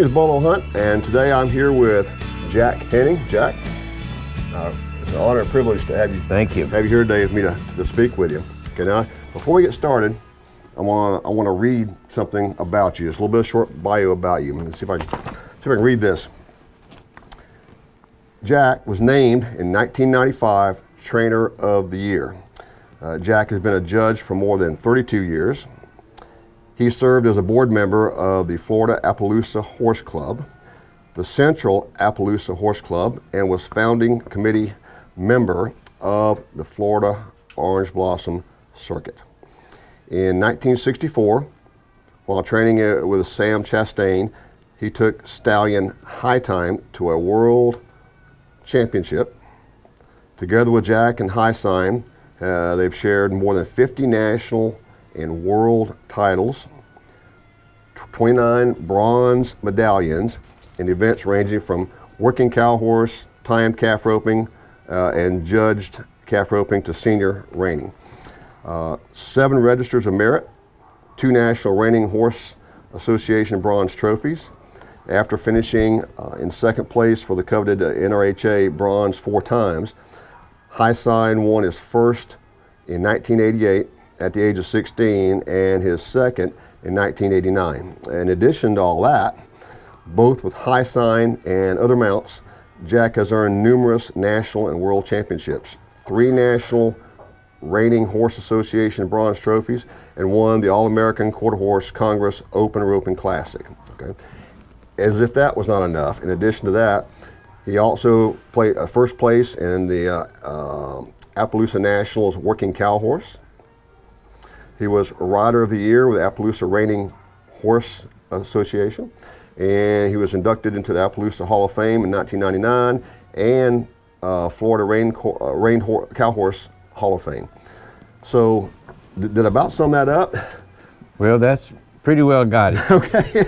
name is Bolo Hunt, and today I'm here with Jack Hennig. Jack, it's an honor and privilege to have you. Thank you. Have you here today with me to speak with you. Okay, now before we get started, I want to read something about you. Just a little bit of short bio about you. Let's see if I can read this. Jack was named in 1995 Trainer of the Year. Jack has been a judge for more than 32 years. He served as a board member of the Florida Appaloosa Horse Club, the Central Appaloosa Horse Club, and was founding committee member of the Florida Orange Blossom Circuit. In 1964, while training with Sam Chastain, he took Stallion High Time to a world championship. Together with Jack and High Sign, they've shared more than 50 national and world titles, 29 bronze medallions in events ranging from working cow horse, timed calf roping, and judged calf roping to senior reining. 7 registers of merit, 2 National Reining Horse Association bronze trophies. After finishing in second place for the coveted NRHA bronze 4 times, High Sign won his first in 1988 at the age of 16 and his second in 1989. In addition to all that, both with High Sign and other mounts, Jack has earned numerous national and world championships, 3 National Reining Horse Association bronze trophies, and won the All-American Quarter Horse Congress Open Roping Classic. Okay. As if that was not enough, in addition to that, he also played first place in the Appaloosa Nationals Working Cow Horse. He was Rider of the Year with the Appaloosa Reining Horse Association, and he was inducted into the Appaloosa Hall of Fame in 1999 and Florida Reined Cow Horse Hall of Fame. So, did I about sum that up? Well, that's pretty well got it. Okay,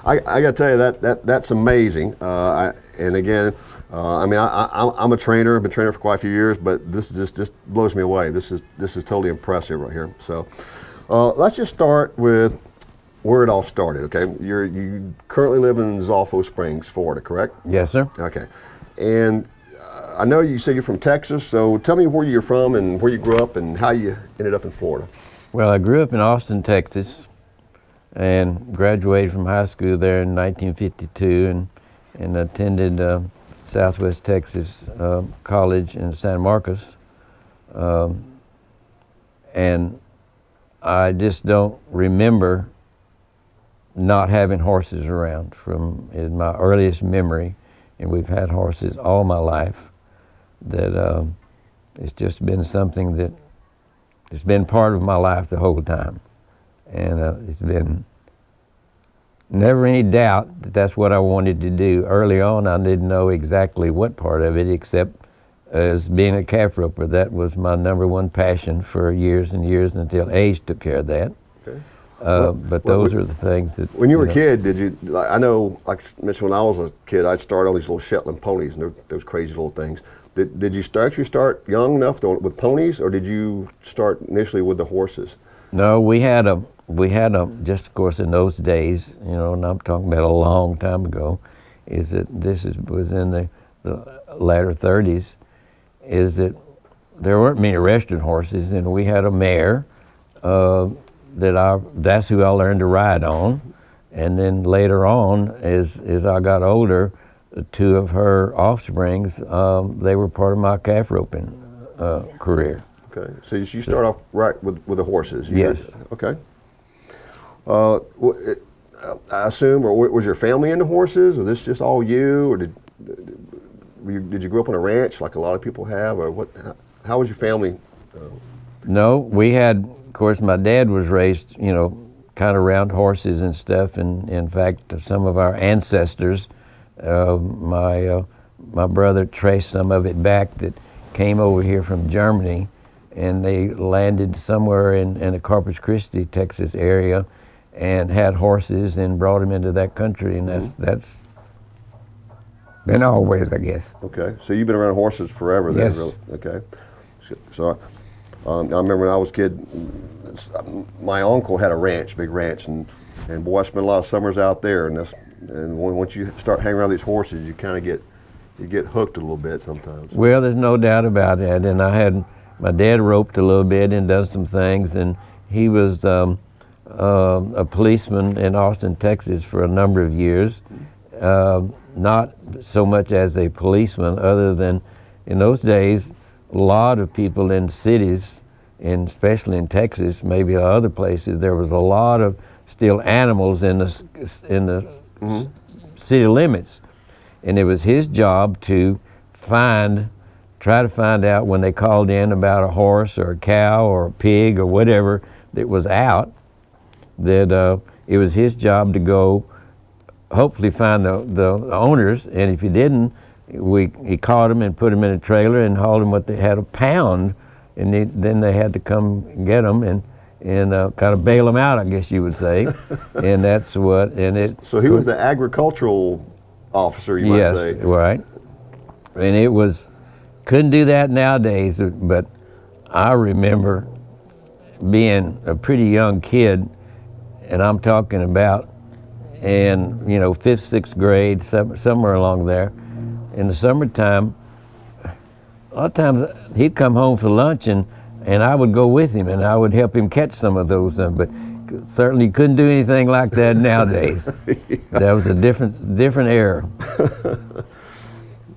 I got to tell you that's amazing. And again, I mean, I'm a trainer. I've been a trainer for quite a few years, but this just blows me away. This is totally impressive right here. So, let's just start with where it all started. Okay, you currently live in Zolfo Springs, Florida, correct? Yes, sir. Okay, and I know you said you're from Texas, so tell me where you're from and where you grew up and how you ended up in Florida. Well, I grew up in Austin, Texas, and graduated from high school there in 1952, and attended Southwest Texas College in San Marcos, and I just don't remember not having horses around from in my earliest memory, and we've had horses all my life. That it's just been something that it's been part of my life the whole time, and it's been never any doubt that that's what I wanted to do. Early on, I didn't know exactly what part of it, except as being a calf roper. That was my #1 passion for years and years until age took care of that. Okay. But those are the things that. When you were a kid, did you? I know, like I mentioned, when I was a kid, I'd start on these little Shetland ponies, and those crazy little things. Did you actually start young enough with ponies, or did you start initially with the horses? No, we had a just of course in those days, you know, and I'm talking about a long time ago, is that was in the latter 30s, is that there weren't many registered horses, and we had a mare that's who I learned to ride on, and then later on, as I got older, 2 of her offsprings, they were part of my calf roping career. Okay, so you start off right with the horses. Yes. Okay. I assume, or was your family into horses, or this just all you, or did you grow up on a ranch like a lot of people have, or what? How was your family? No, we had, of course, my dad was raised, you know, kind of around horses and stuff, and in fact, some of our ancestors. My brother traced some of it back that came over here from Germany, and they landed somewhere in the Corpus Christi, Texas area, and had horses and brought them into that country, and that's been always, I guess. Okay, so you've been around horses forever then, yes. Really? Okay. So I remember when I was a kid, my uncle had a ranch, big ranch, and boy, I spent a lot of summers out there, and And once you start hanging around these horses, you kind of get hooked a little bit sometimes. Well, there's no doubt about that. And I had my dad roped a little bit and done some things, and he was a policeman in Austin, Texas for a number of years. Not so much as a policeman, other than in those days, a lot of people in cities, and especially in Texas, maybe other places, there was a lot of still animals in the city limits, and it was his job to try to find out when they called in about a horse or a cow or a pig or whatever that was out, that it was his job to go hopefully find the owners, and if he didn't, he caught them and put them in a trailer and hauled them what they had a pound, and then they had to come get them and kind of bail them out, I guess you would say. And that's what, and it. So he was the agricultural officer, you might say. Yes, right. And it was, couldn't do that nowadays, but I remember being a pretty young kid, and I'm talking about, and you know, 5th, 6th grade, somewhere along there. In the summertime, a lot of times he'd come home for lunch, and I would go with him, and I would help him catch some of those, but certainly couldn't do anything like that nowadays. Yeah. That was a different era.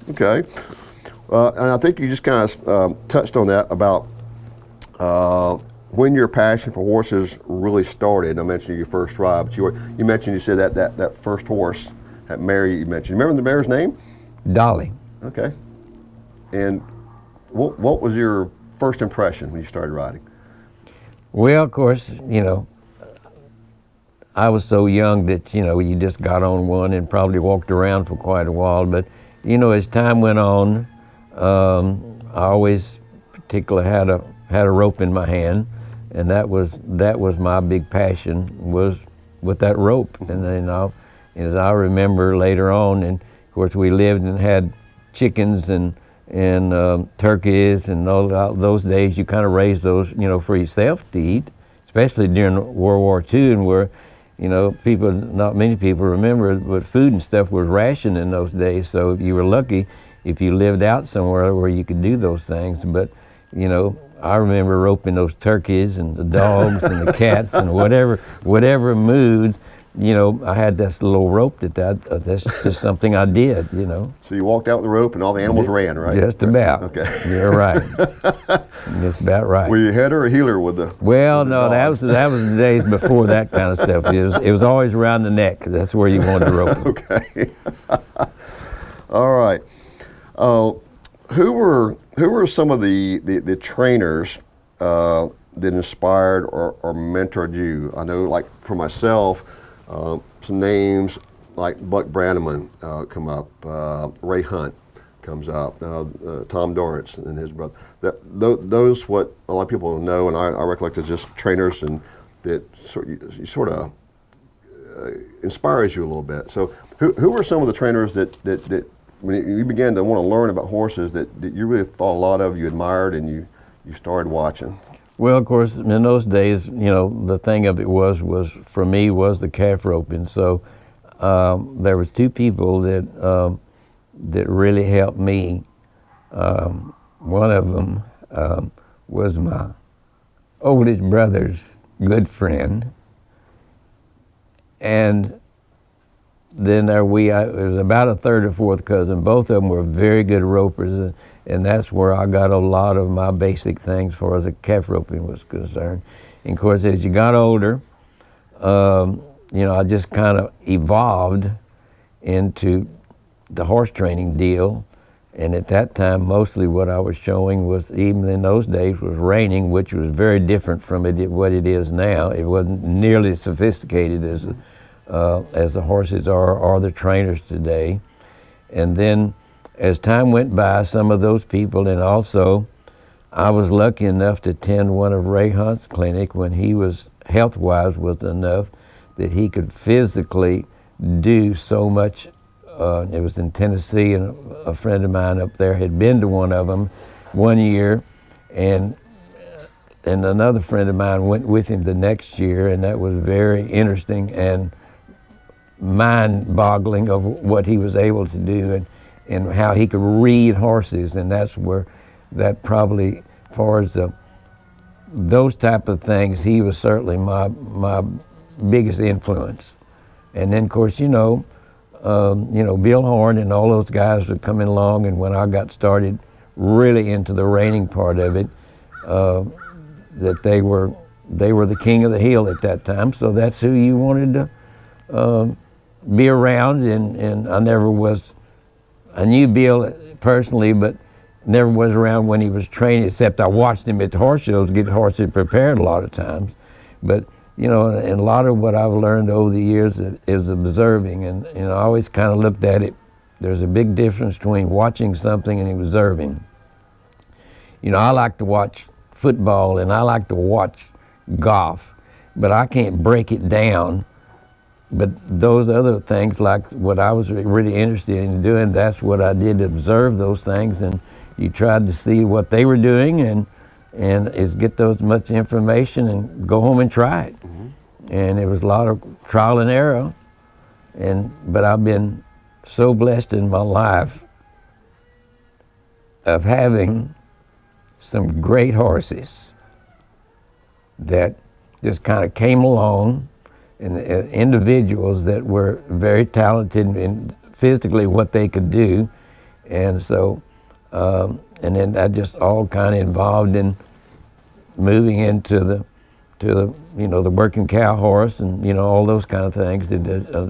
Okay. And I think you just kind of touched on that about when your passion for horses really started. I mentioned your first ride, but you mentioned, you said that first horse, that mare you mentioned. Remember the mare's name? Dolly. Okay. And what was your first impression when you started riding? Well, of course, you know, I was so young that, you know, you just got on one and probably walked around for quite a while. But, you know, as time went on, I always particularly had a rope in my hand, and that was my big passion, was with that rope. And then as I remember later on, and of course we lived and had chickens and turkeys, and those days you kind of raised those, you know, for yourself to eat, especially during World War II, and where, you know, not many people remember, but food and stuff was rationed in those days. So you were lucky if you lived out somewhere where you could do those things. But, you know, I remember roping those turkeys and the dogs and the cats, and whatever mood, you know, I had this little rope that's just something I did, you know. So you walked out with the rope and all the animals ran, right? Just about. Okay. You're right. Just about right. Were you a header or a healer with the? Well, with no, the that was the days before that kind of stuff. It was always around the neck. That's where you wanted the rope. Okay. All right. Who were some of the trainers that inspired or mentored you? I know, like for myself, some names like Buck Brannaman come up, Ray Hunt comes up, Tom Dorrance and his brother. Those what a lot of people know, and I recollect as just trainers, and that sort of inspires you a little bit. So who were some of the trainers that when you began to want to learn about horses that you really thought a lot of, you admired, and you started watching? Well, of course, in those days, you know, the thing of it was for me was the calf roping. So there was two people that really helped me. One of them was my oldest brother's good friend, and then it was about a third or fourth cousin. Both of them were very good ropers, and that's where I got a lot of my basic things as far as the calf roping was concerned. And of course, as you got older, you know, I just kind of evolved into the horse training deal. And at that time, mostly what I was showing was, even in those days, was reining, which was very different from what it is now. It wasn't nearly as sophisticated as the horses are, or the trainers today. And then as time went by, some of those people, and also I was lucky enough to attend one of Ray Hunt's clinic when he was health-wise was enough that he could physically do so much. It was in Tennessee, and a friend of mine up there had been to one of them one year, and another friend of mine went with him the next year, and that was very interesting and mind-boggling of what he was able to do, and how he could read horses, and that's where that probably, as far as those type of things, he was certainly my biggest influence. And then, of course, Bill Horn and all those guys were coming along, and when I got started really into the reining part of it, that they were the king of the hill at that time, so that's who you wanted to be around. And I knew Bill personally, but never was around when he was training, except I watched him at the horse shows get horses prepared a lot of times. But and a lot of what I've learned over the years is observing, and I always kind of looked at it. There's a big difference between watching something and observing. I like to watch football and I like to watch golf, but I can't break it down. But those other things, like what I was really interested in doing, that's what I did, observe those things, and you tried to see what they were doing, and is get those much information and go home and try it. Mm-hmm. And it was a lot of trial and error, but I've been so blessed in my life of having some great horses that just kind of came along, and individuals that were very talented in physically what they could do, and so and then I just all kind of involved in moving into the working cow horse, and all those kind of things.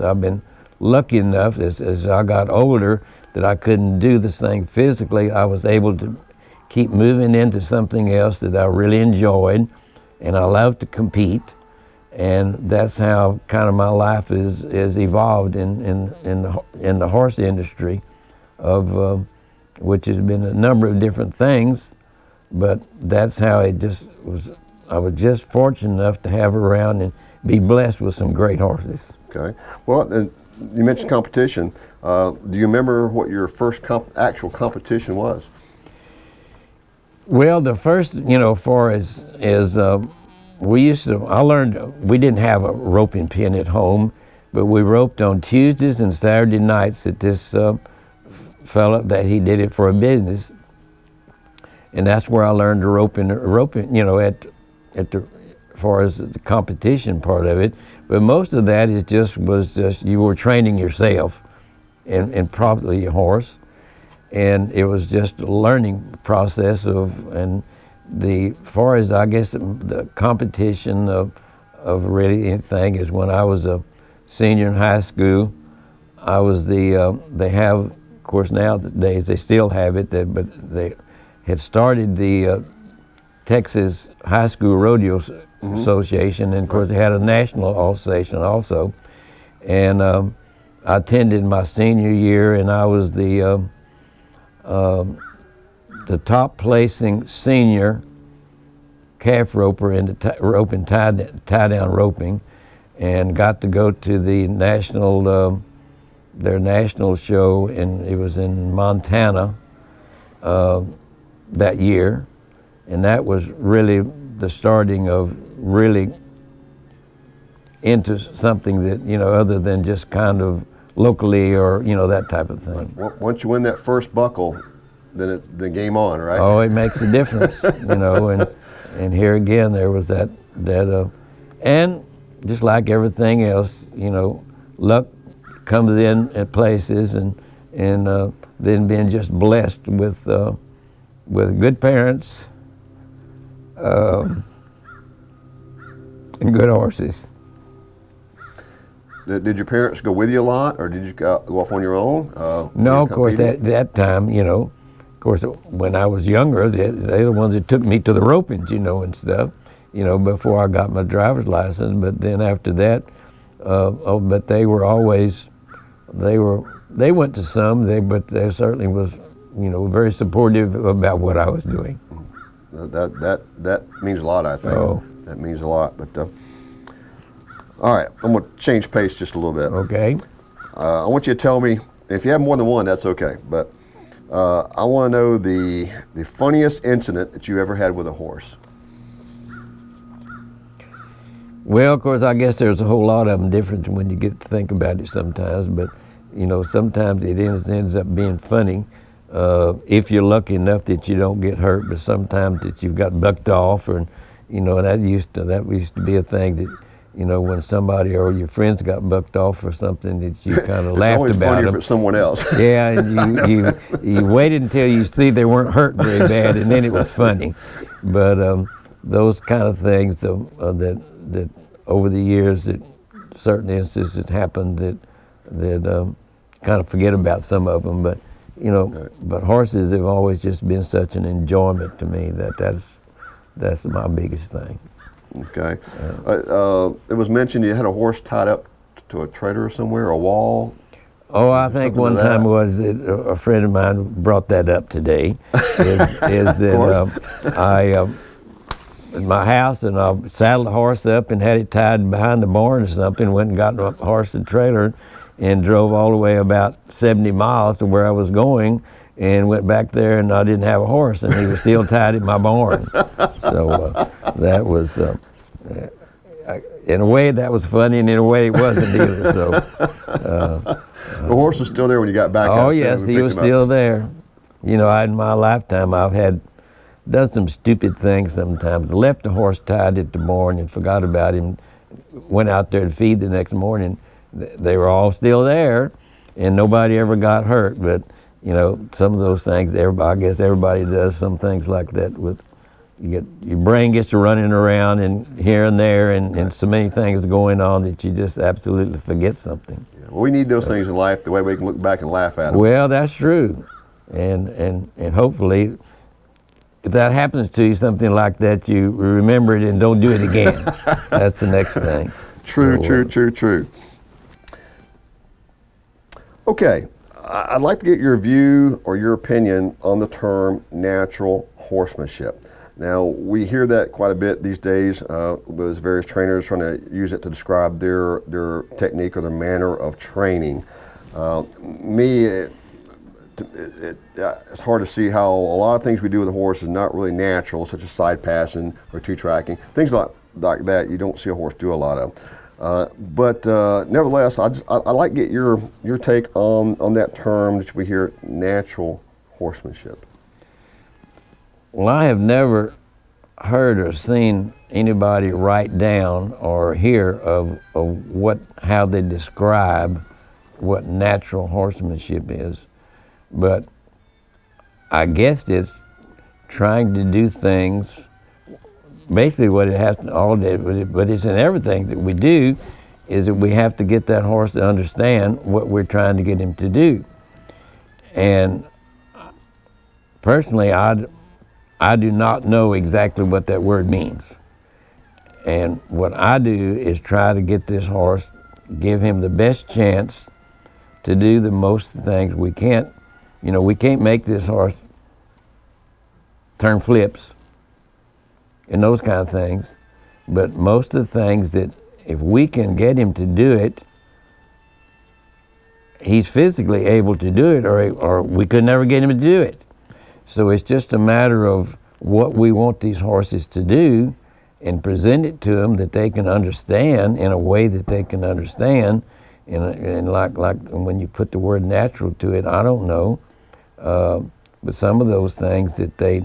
I've been lucky enough as I got older that I couldn't do this thing physically. I was able to keep moving into something else that I really enjoyed, and I love to compete. And that's how kind of my life is evolved in the horse industry, of which has been a number of different things, but that's how it just was. I was just fortunate enough to have around and be blessed with some great horses. Okay. Well, you mentioned competition. Do you remember what your first actual competition was? Well, the first, far as I learned, we didn't have a roping pin at home, but we roped on Tuesdays and Saturday nights at this fella that he did it for a business. And that's where I learned to roping, at the, as far as the competition part of it. But most of that was just you were training yourself and probably your horse. And it was just a learning process as far as I guess the competition of really anything is when I was a senior in high school. I was they have, of course nowadays they still have it, but they had started the Texas High School Rodeo Association, and of course they had a national association also. And I attended my senior year, and I was the top placing senior calf roper in the roping tie down roping, and got to go to the national their national show, and it was in Montana that year, and that was really the starting of really into something that other than just kind of locally or that type of thing. Once you win that first buckle, then it's the game on, right? Oh, it makes a difference, and here again there was that and just like everything else, luck comes in at places, and then being just blessed with good parents and good horses. Did your parents go with you a lot, or did you go off on your own? No, of course, that time, of course, when I was younger, they're the ones that took me to the ropings, and stuff, before I got my driver's license. But then after that, but they were always, they went to some, but they certainly was, very supportive about what I was doing. That means a lot, I think. Oh. That means a lot, but. All right, I'm going to change pace just a little bit. Okay. I want you to tell me, if you have more than one, that's okay, but I want to know the funniest incident that you ever had with a horse. Well, of course, I guess there's a whole lot of them different when you get to think about it sometimes, but you know, sometimes it ends up being funny if you're lucky enough that you don't get hurt, but sometimes that you've got bucked off, or you know, that used to be a thing that, you know, when somebody or your friends got bucked off or something, that you kind of laughed always about funny them. if it's someone else. Yeah, and you waited until you see they weren't hurt very bad, and then it was funny. But those kind of things that over the years, that certain instances happened that kind of forget about some of them. But you know, Right. but horses have always just been such an enjoyment to me that's my biggest thing. Okay. It was mentioned you had a horse tied up to a trailer somewhere, a wall. Oh, I think Something one to that. time was a friend of mine brought that up today. Is that I in my house, and I saddled the horse up and had it tied behind the barn or something. Went and got a horse and trailer, and drove all the way about 70 miles to where I was going, and went back there, and I didn't have a horse, and he was still tied in my barn. So that was. In a way, that was funny, and in a way, it wasn't either. So, The horse was still there when you got back. oh out, yes, so we he picked was him up. still there. You know, in my lifetime, I've done some stupid things sometimes. Left the horse tied at the barn and forgot about him. Went out there to feed the next morning. They were all still there, and nobody ever got hurt. But you know, some of those things, I guess everybody does some things like that with. Your brain gets to running around and here and there, and so many things going on that you just absolutely forget something. Yeah, well, we need those things in life, the way we can look back and laugh at them. Well, that's true, and hopefully, if that happens to you, something like that, you remember it and don't do it again. That's the next thing. True, So, true. Okay, I'd like to get your view or your opinion on the term natural horsemanship. Now, we hear that quite a bit these days with various trainers trying to use it to describe their technique or their manner of training. It's hard to see how a lot of things we do with a horse is not really natural, such as side passing or two-tracking. Things like that you don't see a horse do a lot of. But nevertheless, I'd like to get your take on that term that we hear, natural horsemanship. well, I have never heard or seen anybody write down or hear of how they describe what natural horsemanship is, but I guess it's trying to do things. Basically, what it has to all day, but it's in everything that we do, is that we have to get that horse to understand what we're trying to get him to do. And personally, I do not know exactly what that word means. And what I do is try to get this horse, give him the best chance to do the most things. We can't make this horse turn flips and those kind of things. But most of the things that if we can get him to do it, he's physically able to do it, or we could never get him to do it. So it's just a matter of what we want these horses to do and present it to them that they can understand in a way that they can understand. And like when you put the word natural to it, I don't know. But some of those things that they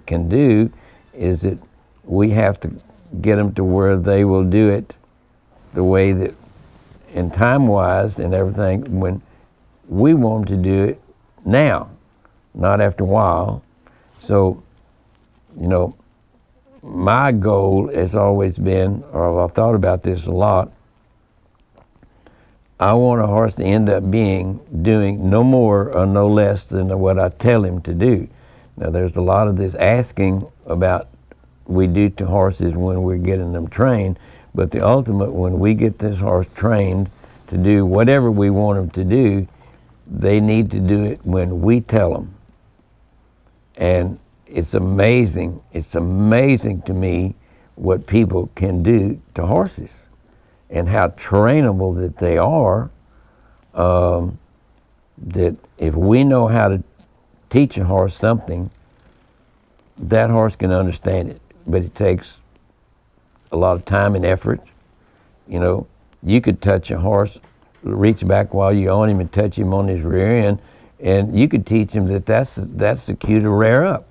can do is that we have to get them to where they will do it the way that, and time-wise and everything, when we want them to do it now, not after a while. So, you know, my goal has always been, or I've thought about this a lot, I want a horse to end up doing no more or no less than what I tell him to do. Now, there's a lot of this asking about we do to horses when we're getting them trained, but the ultimate, when we get this horse trained to do whatever we want them to do, they need to do it when we tell them. And it's amazing to me what people can do to horses and how trainable that they are, that if we know how to teach a horse something, that horse can understand it. But it takes a lot of time and effort. You know, you could touch a horse, reach back while you're on him and touch him on his rear end, and you could teach him that that's the cue to rear up.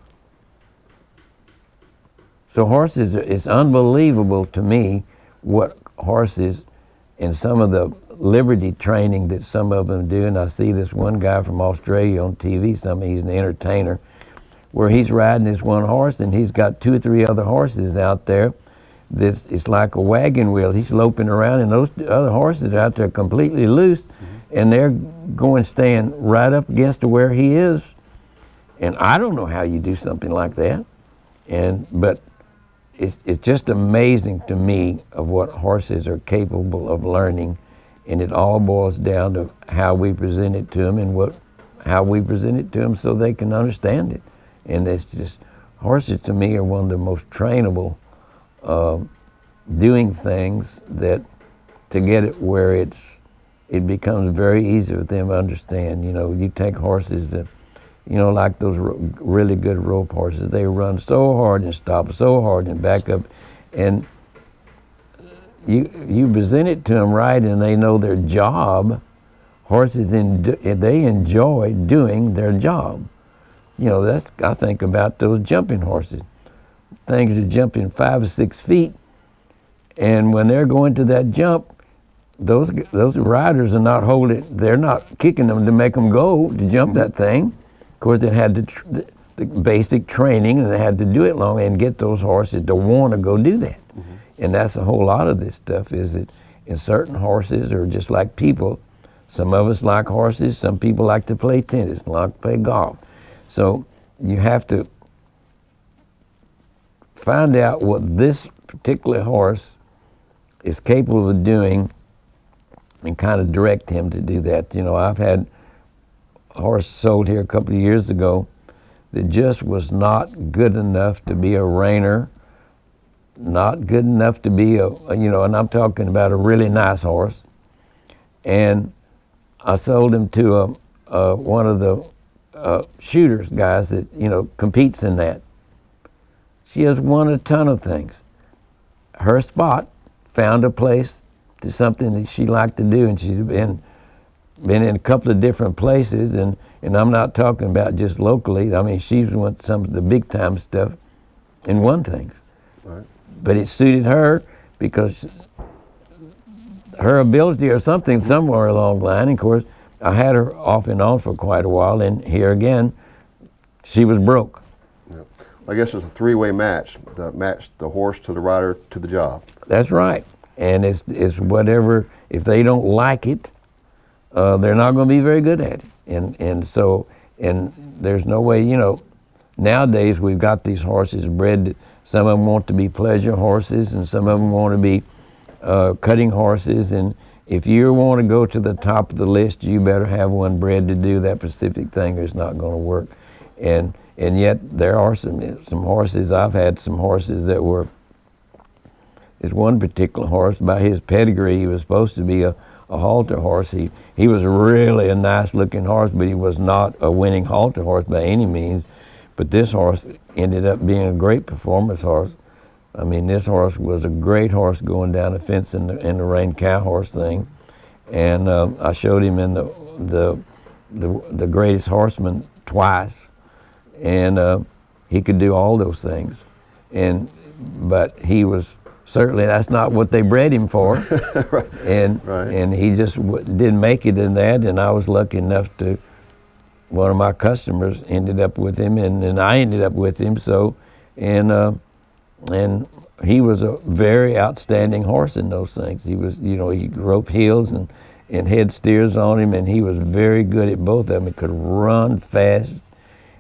So horses, it's unbelievable to me what horses and some of the liberty training that some of them do. And I see this one guy from Australia on TV, he's an entertainer, where he's riding this one horse and he's got 2 or 3 other horses out there. It's like a wagon wheel. He's loping around and those other horses are out there completely loose, and they're staying right up against to where he is. And I don't know how you do something like that. But it's just amazing to me of what horses are capable of learning, and it all boils down to how we present it to them and how we present it to them so they can understand it. And it's just, horses to me are one of the most trainable doing things that to get it where it becomes very easy for them to understand. You know, you take horses that, you know, like those really good rope horses, they run so hard and stop so hard and back up, and you present it to them right and they know their job. Horses, they enjoy doing their job. You know, I think about those jumping horses. Things are jumping 5 or 6 feet, and when they're going to that jump, those riders are not they're not kicking them to make them go to jump that thing. Of course, they had the basic training, and they had to do it long and get those horses to want to go do that. And that's a whole lot of this stuff, is that in certain horses are just like people. Some of us like horses, some people like to play tennis, like to play golf. So you have to find out what this particular horse is capable of doing and kind of direct him to do that. You know, I've had a horse sold here a couple of years ago that just was not good enough to be a reiner, not good enough to be and I'm talking about a really nice horse. And I sold him to one of the shooters guys that, you know, competes in that. She has won a ton of things. Her spot found a place to something that she liked to do, and she's been in a couple of different places, and I'm not talking about just locally. I mean, she's won some of the big time stuff and won things. Right. But it suited her because her ability or something somewhere along the line. And of course, I had her off and on for quite a while, and here again, she was broke. Yep. I guess it's a 3-way match. The horse to the rider to the job. That's right. And it's whatever, if they don't like it, they're not going to be very good at it. And there's no way, you know, nowadays we've got these horses bred that some of them want to be pleasure horses and some of them want to be cutting horses. And if you want to go to the top of the list, you better have one bred to do that specific thing or it's not going to work. And yet there are some horses, I've had some horses that were, this one particular horse, by his pedigree, he was supposed to be a halter horse. He was really a nice looking horse, but he was not a winning halter horse by any means. But this horse ended up being a great performance horse. I mean, this horse was a great horse going down the fence in the rein cow horse thing. And I showed him in the Greatest Horseman twice, and he could do all those things. But he was, certainly that's not what they bred him for. Right. And he just didn't make it in that, and I was lucky enough to, one of my customers ended up with him, and I ended up with him. So, and he was a very outstanding horse in those things. He was, you know, he rope heels and head steers on him, and he was very good at both of them. He could run fast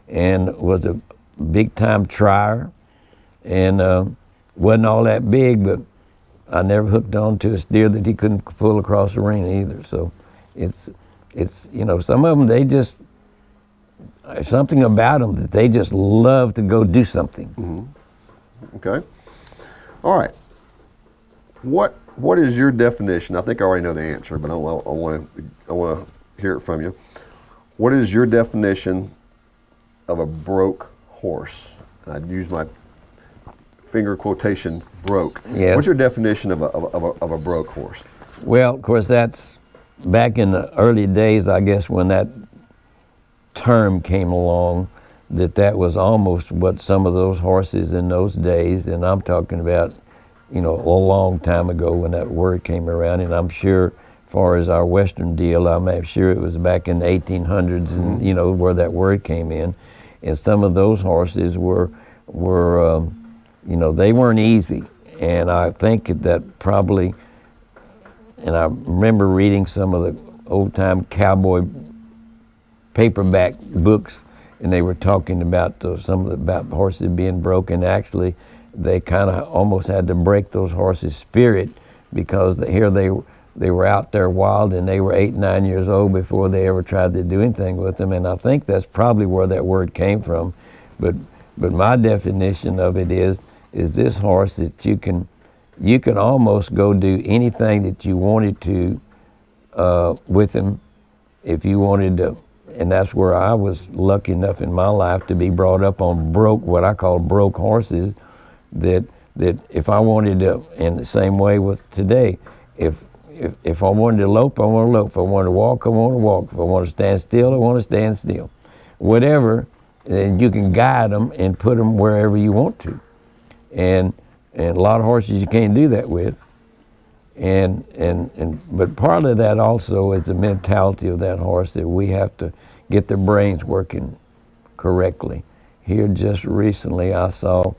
and was a big time trier, and wasn't all that big, but I never hooked on to a steer that he couldn't pull across the ring either. So it's you know, some of them, they just, something about them that they just love to go do something. Mm-hmm. Okay. All right. What is your definition? I think I already know the answer, but I want to hear it from you. What is your definition of a broke horse? And I'd use my finger quotation broke. Yes. What's your definition of a broke horse? Well, of course, that's back in the early days, I guess, when that term came along, that was almost what some of those horses in those days, and I'm talking about, you know, a long time ago when that word came around, and I'm sure, as far as our Western deal, I'm sure it was back in the 1800s, and you know, where that word came in, and some of those horses were you know, they weren't easy, and I think that probably, and I remember reading some of the old-time cowboy paperback books, and they were talking about about horses being broken. Actually, they kind of almost had to break those horses' spirit, because here they were out there wild, and they were 8, 9 years old before they ever tried to do anything with them. And I think that's probably where that word came from. But my definition of it is this horse that you can almost go do anything that you wanted to with him if you wanted to. And that's where I was lucky enough in my life to be brought up on what I call broke horses, that if I wanted to, in the same way with today, if I wanted to lope, I want to lope. If I want to walk, I want to walk. If I want to stand still, I want to stand still. Whatever, and you can guide them and put them wherever you want to. And a lot of horses you can't do that with. But part of that also is the mentality of that horse, that we have to get their brains working correctly. Here just recently I saw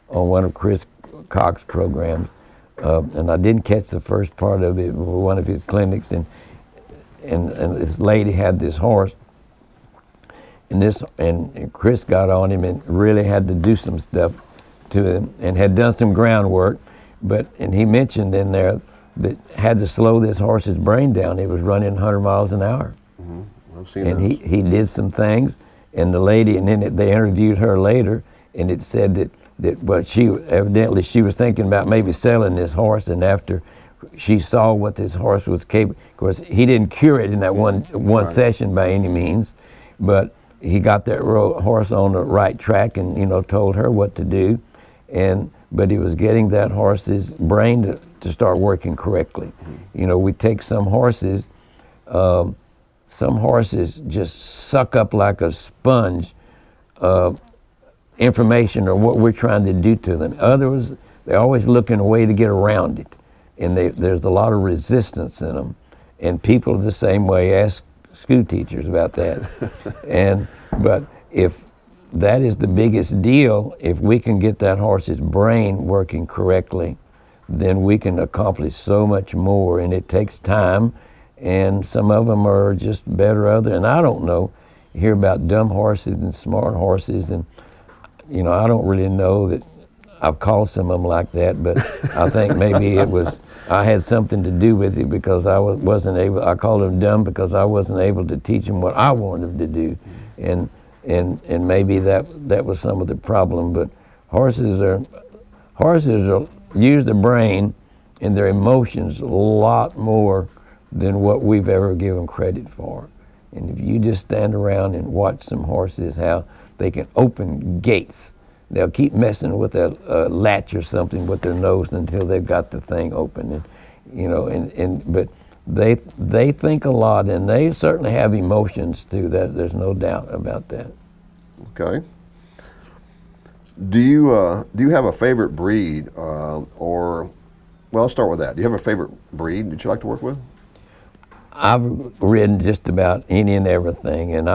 on one of Chris Cox's programs, and I didn't catch the first part of it, one of his clinics, and this lady had this horse, and Chris got on him and really had to do some stuff to him, and had done some groundwork, and he mentioned in there that had to slow this horse's brain down. He was running 100 miles an hour. Mm-hmm. I've seen and those. he did some things, and the lady, and then they interviewed her later, and it said that she was thinking about maybe selling this horse, and after she saw what this horse was capable, of course he didn't cure it in that one Right. session by any means, but he got that horse on the right track, and you know, told her what to do, but he was getting that horse's brain to start working correctly. Mm-hmm. You know, we take some horses just suck up like a sponge information or what we're trying to do to them. Others, they're always looking a way to get around it, and there's a lot of resistance in them. And people are the same way. Ask school teachers about that. But if that is the biggest deal, if we can get that horse's brain working correctly, then we can accomplish so much more, and it takes time, and some of them are just better and I don't know. You hear about dumb horses and smart horses, and you know, I don't really know that I've called some of them like that, but I think maybe I had something to do with it, because I called them dumb because I wasn't able to teach them what I wanted them to do, and maybe that was some of the problem. But horses use the brain and their emotions a lot more than what we've ever given credit for. And if you just stand around and watch some horses, how they can open gates. They'll keep messing with a latch or something with their nose until they've got the thing open. And you know, but they think a lot, and they certainly have emotions too. That there's no doubt about that. Okay. Do you have a favorite breed, or, well, I'll start with that. Do you have a favorite breed that you like to work with? I've ridden just about any and everything, and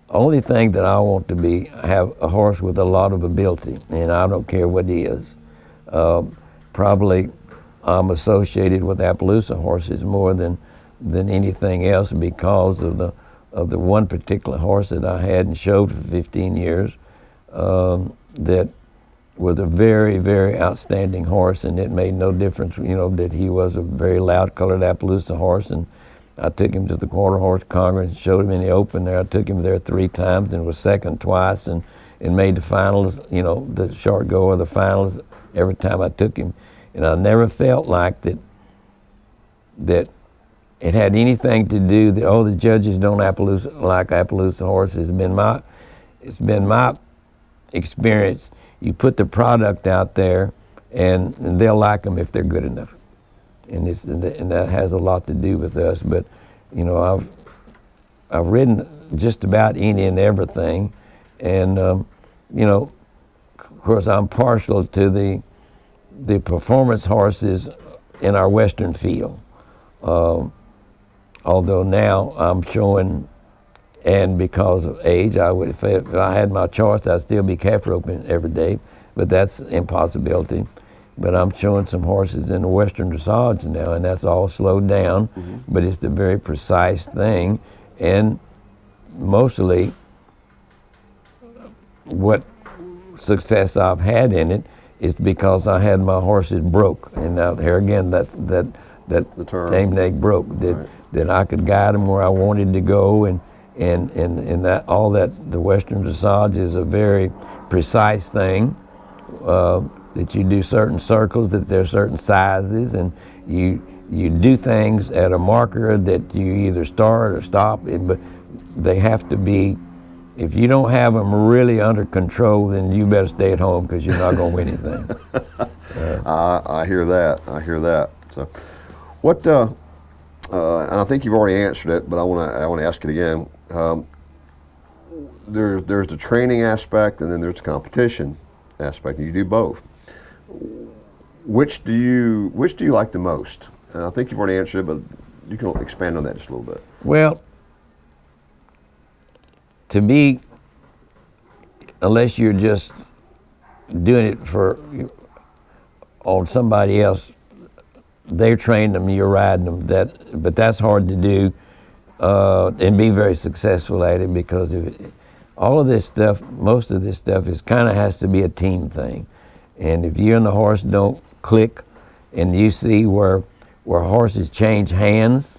only thing that I want to have a horse with a lot of ability, and I don't care what he is. Probably I'm associated with Appaloosa horses more than anything else, because of the one particular horse that I had and showed for 15 years. That was a very, very outstanding horse, and it made no difference, you know, that he was a very loud-colored Appaloosa horse. And I took him to the Quarter Horse Congress and showed him in the open there. I took him there 3 times and was second twice, and made the finals, you know, the short go of the finals every time I took him. And I never felt like that it had anything to do that, the judges don't like Appaloosa horses. It's been my experience. you put the product out there, and they'll like them if they're good enough. And that has a lot to do with us. But you know, I've ridden just about any and everything, and you know, of course, I'm partial to the performance horses in our western field. Although now I'm showing, and because of age, if I had my choice, I'd still be calf roping every day, but that's an impossibility. But I'm showing some horses in the western dressage now, and that's all slowed down, but it's a very precise thing. And mostly what success I've had in it is because I had my horses broke. And now here again, that name they broke, that I could guide them where I wanted to go, and that all that the western dressage is a very precise thing. That you do certain circles, that there are certain sizes, and you do things at a marker that you either start or stop, but they have to be, if you don't have them really under control, then you better stay at home, because you're not going to win anything. I hear that. I hear that. So, what? And I think you've already answered it, but I want to ask it again. There's the training aspect, and then there's the competition aspect, and you do both. Which do you like the most? And I think you've already answered it, but you can expand on that just a little bit. Well, to me, unless you're just doing it on somebody else, they're training them, you're riding them. But that's hard to do and be very successful at it, because all of this stuff, most of this stuff, has to be a team thing. And if you and the horse don't click, and you see where horses change hands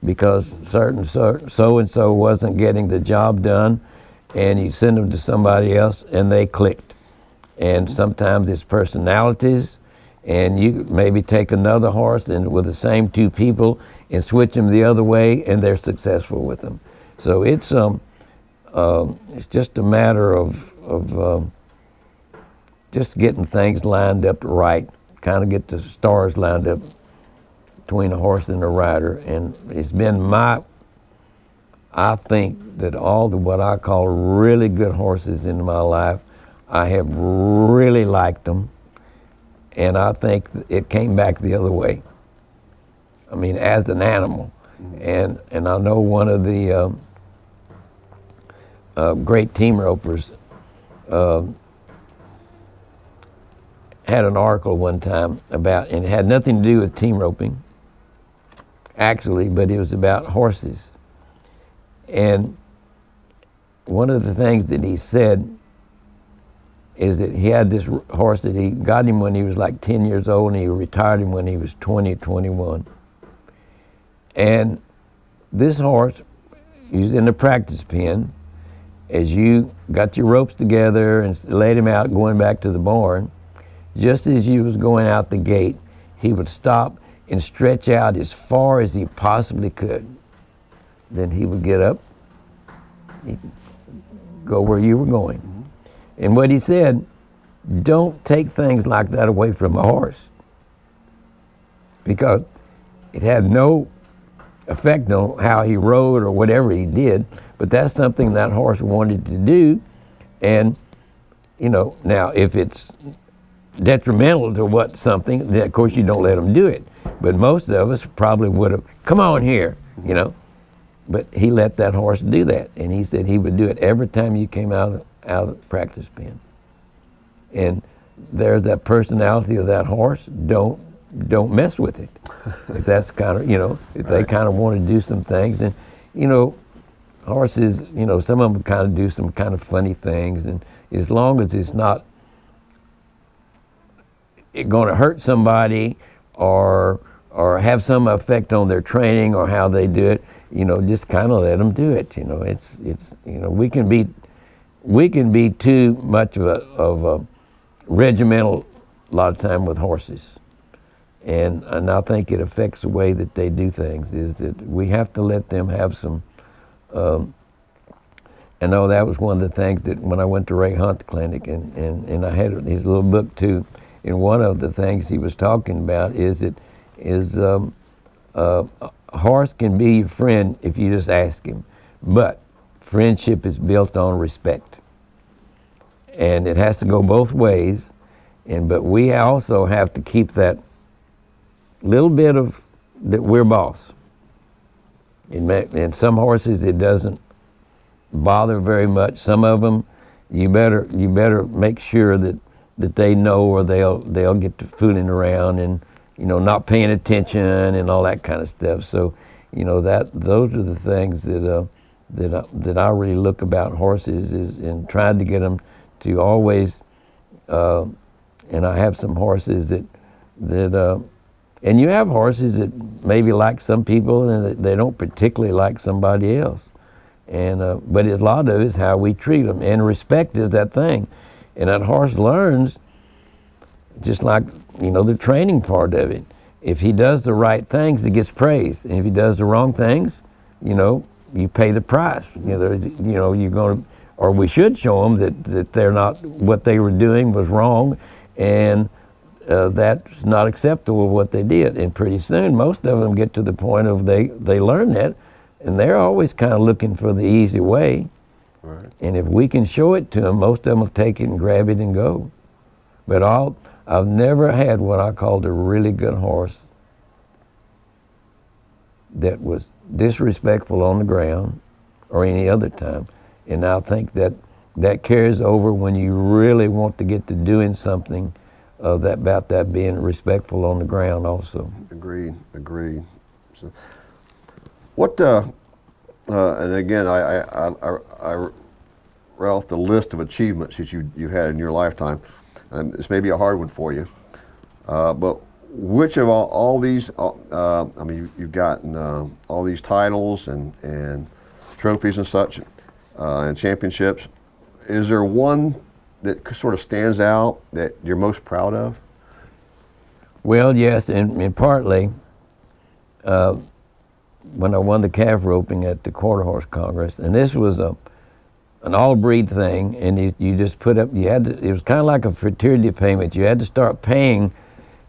because so-and-so wasn't getting the job done, and you send them to somebody else and they clicked. And sometimes it's personalities, and you maybe take another horse and with the same two people and switch them the other way, and they're successful with them. So it's just a matter of just getting things lined up right, kind of get the stars lined up between a horse and a rider. And it's been I think that all what I call really good horses in my life, I have really liked them, and I think it came back the other way. I mean, as an animal. And I know one of the great team ropers had an article one time about, and it had nothing to do with team roping, actually, but it was about horses. And one of the things that he said is that he had this horse that he got him when he was like 10 years old, and he retired him when he was 20 or 21. And this horse, he was in the practice pen. As you got your ropes together and laid him out going back to the barn, just as you was going out the gate, he would stop and stretch out as far as he possibly could. Then he would get up, he'd go where you were going. And what he said, don't take things like that away from a horse, because it had no effect on how he rode or whatever he did, but that's something that horse wanted to do. And you know, now if it's detrimental to something, then of course you don't let them do it. But most of us probably would have, come on here, you know. But he let that horse do that, and he said he would do it every time you came out of the practice pen. And there's that personality of that horse. Don't mess with it. If that's kind of, you know, if they kind of want to do some things, and you know, horses, you know, some of them kind of do some kind of funny things, and as long as it's not going to hurt somebody or have some effect on their training or how they do it, you know, just kind of let them do it. You know, it's you know, we can be too much of a regimental a lot of time with horses, and I think it affects the way that they do things. Is that we have to let them have some I know that was one of the things that when I went to Ray Hunt's clinic, and I had his little book too, and one of the things he was talking about is a horse can be your friend if you just ask him, but friendship is built on respect, and it has to go both ways. But we also have to keep that little bit of that we're boss. In some horses it doesn't bother very much. Some of them you better make sure that they know, or they'll get to fooling around and not paying attention and all that kind of stuff. So those are the things that I really look about horses, is in trying to get them to always. And I have some horses that and you have horses that maybe like some people and that they don't particularly like somebody else. But a lot of it is how we treat them, and respect is that thing. And that horse learns, just like the training part of it. If he does the right things, he gets praised, and if he does the wrong things, you pay the price. You're going to, or we should show them that they're not, what they were doing was wrong, and that's not acceptable what they did. And pretty soon, most of them get to the point of they learn that, and they're always kind of looking for the easy way. Right. And if we can show it to them, most of them will take it and grab it and go. But I've never had what I called a really good horse that was disrespectful on the ground or any other time. And I think that carries over when you really want to get to doing something about that being respectful on the ground also. Agreed. So, what, and again, I read off the list of achievements that you had in your lifetime. This may be a hard one for you, but which of all these, I mean, you've gotten all these titles and trophies and such, and championships. Is there one that sort of stands out that you're most proud of? Well, yes, and partly when I won the calf roping at the Quarter Horse Congress, and this was an all-breed thing, and you just put up, it was kind of like a fraternity payment. You had to start paying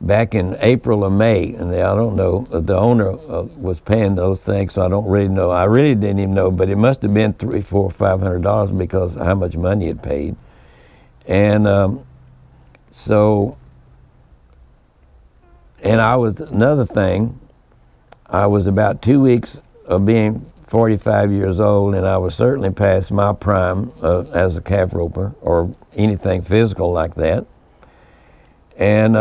back in April or May, and I don't know, the owner was paying those things, so I don't really know. I really didn't even know, but it must have been $300, $400, $500 because of how much money it paid. And and I was, another thing, I was about 2 weeks of being 45 years old, and I was certainly past my prime as a calf roper or anything physical like that. And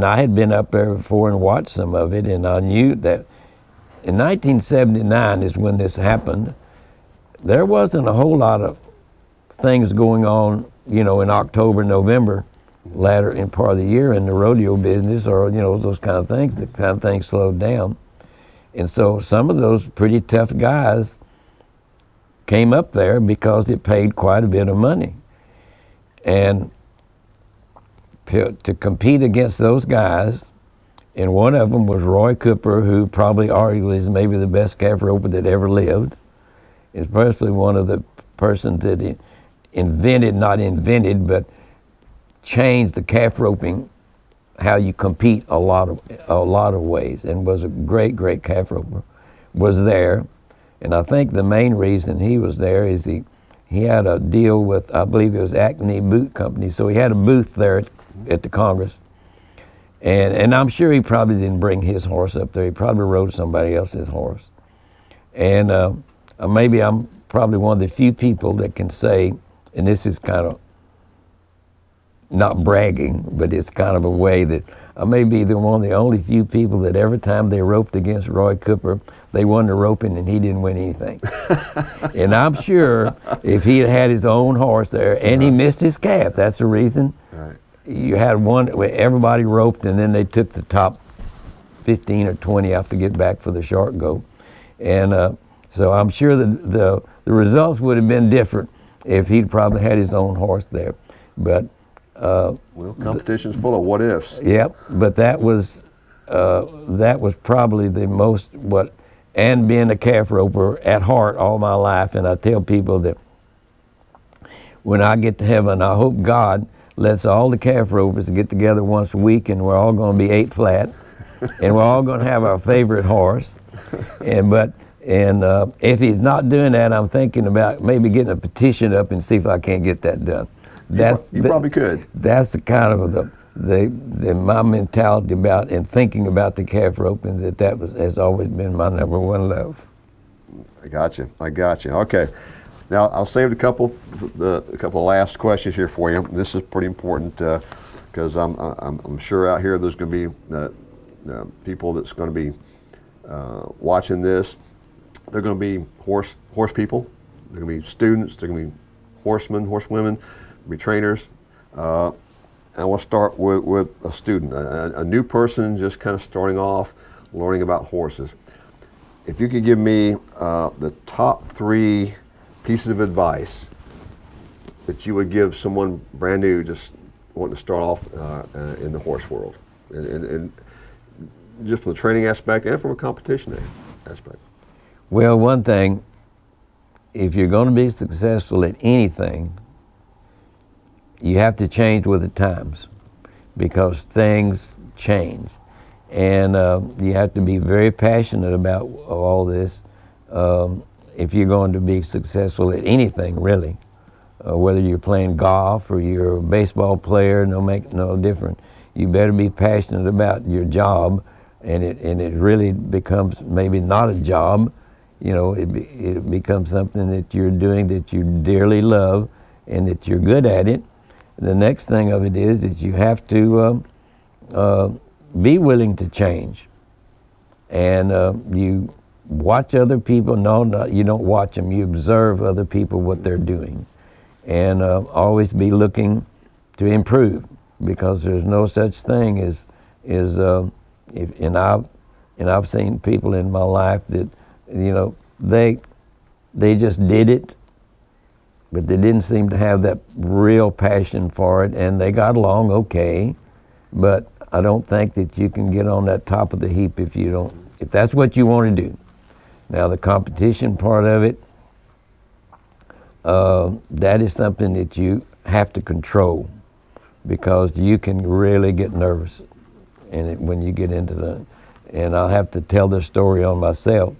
I had been up there before and watched some of it, and I knew that in 1979 is when this happened. There wasn't a whole lot of things going on, in October, November, latter in part of the year in the rodeo business, or those kind of things. The kind of things slowed down, and so some of those pretty tough guys came up there because it paid quite a bit of money, and to compete against those guys, and one of them was Roy Cooper, who probably arguably is maybe the best calf roper that ever lived, especially one of the persons that not invented, but changed the calf roping, how you compete a lot of ways, and was a great calf roper, was there. And I think the main reason he was there is he had a deal with, I believe it was Acme Boot Company, so he had a booth there at the Congress. And I'm sure he probably didn't bring his horse up there. He probably rode somebody else's horse. And maybe I'm probably one of the few people that can say, and this is kind of not bragging, but it's kind of a way that I may be one of the only few people that every time they roped against Roy Cooper, they won the roping and he didn't win anything. And I'm sure if he had his own horse there and he missed his calf, that's the reason. Right. You had one where everybody roped, and then they took the top 15 or 20 out to get back for the short go. And so I'm sure the results would have been different if he'd probably had his own horse there. But well, competition's full of what ifs. Yep, but that was probably the most and being a calf roper at heart all my life. And I tell people that when I get to heaven, I hope God lets all the calf ropers get together once a week, and we're all going to be 8 flat, and we're all going to have our favorite horse. And if he's not doing that, I'm thinking about maybe getting a petition up and see if I can't get that done. You probably could. That's the kind of my mentality about and thinking about the calf roping, has always been my #1 love. I got you. Okay. Now I'll save a couple of last questions here for you. This is pretty important because I'm sure out here there's going to be people that's going to be watching this. They're going to be horse people. They're going to be students. They're going to be horsemen, horsewomen. Be trainers. I want to start with a student, a new person just kind of starting off, learning about horses. If you could give me the top 3 pieces of advice that you would give someone brand new just wanting to start off in the horse world, and just from the training aspect and from a competition aspect. Well, one thing, if you're going to be successful at anything, you have to change with the times, because things change, and you have to be very passionate about all this if you're going to be successful at anything, really. Whether you're playing golf or you're a baseball player, no different. You better be passionate about your job, and it really becomes maybe not a job. It becomes something that you're doing that you dearly love and that you're good at it. The next thing of it is that you have to be willing to change, and you watch other people. You don't watch them. You observe other people, what they're doing, and always be looking to improve, because there's no such thing as I've seen people in my life that they just did it, but they didn't seem to have that real passion for it, and they got along okay, but I don't think that you can get on that top of the heap if that's what you want to do. Now, the competition part of it, that is something that you have to control, because you can really get nervous when you get into and I'll have to tell this story on myself.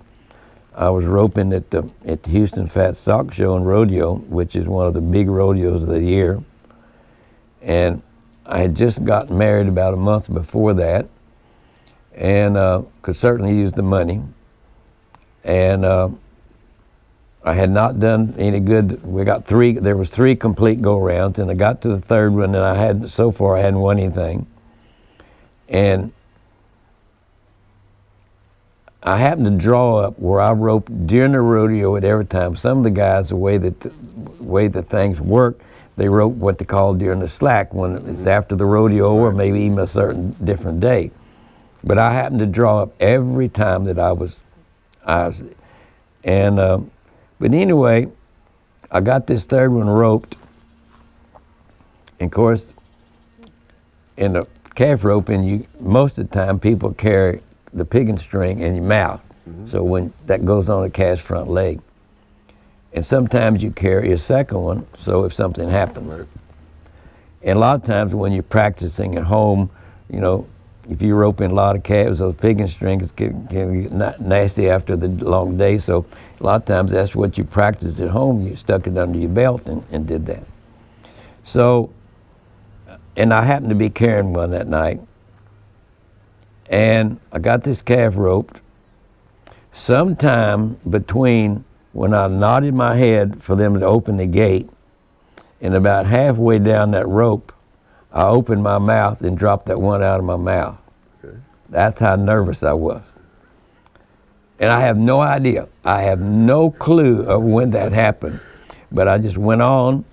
I was roping at the Houston Fat Stock Show and Rodeo, which is one of the big rodeos of the year. And I had just gotten married about a month before that, and could certainly use the money. And I had not done any good. There was 3 complete go-rounds, and I got to the 3rd one, and I hadn't won anything. And I happened to draw up where I roped during the rodeo at every time. Some of the guys, the way that things work, they rope what they call during the slack, when it's after the rodeo or maybe even a certain different day. But I happened to draw up every time that but anyway, I got this 3rd one roped. And of course, in the calf roping, most of the time people carry the piggin string in your mouth. Mm-hmm. So when that goes on a calf's front leg. And sometimes you carry a 2nd one, so if something happens. Right. And a lot of times when you're practicing at home, if you're roping a lot of calves, those piggin strings can get nasty after the long day. So a lot of times that's what you practice at home. You stuck it under your belt and did that. So, and I happened to be carrying one that night. And I got this calf roped. Sometime between when I nodded my head for them to open the gate and about halfway down that rope, I opened my mouth and dropped that one out of my mouth. Okay. That's how nervous I was. And I have no idea. I have no clue of when that happened. But I just went on.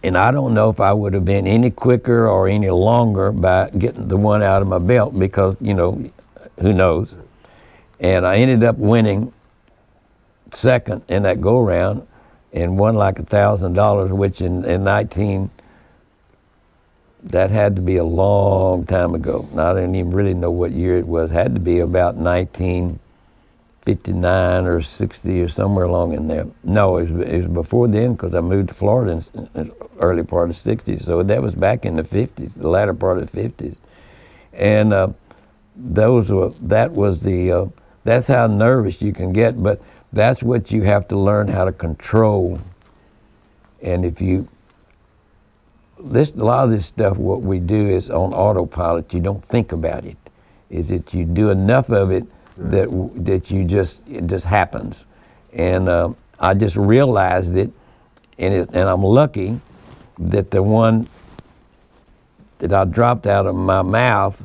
And I don't know if I would have been any quicker or any longer by getting the one out of my belt, because, who knows. And I ended up winning 2nd in that go-round and won like $1,000, which in that had to be a long time ago. Now, I didn't even really know what year it was. It had to be about 19, 59 or 60 or somewhere along in there. No, it was before then, because I moved to Florida in the early part of the 60s. So that was back in the 50s, the latter part of the 50s. And that's how nervous you can get, but that's what you have to learn how to control. And if you, a lot of this stuff, what we do is on autopilot. You don't think about it. Is that you do enough of it that it just happens. And I just realized it, and I'm lucky that the one that I dropped out of my mouth,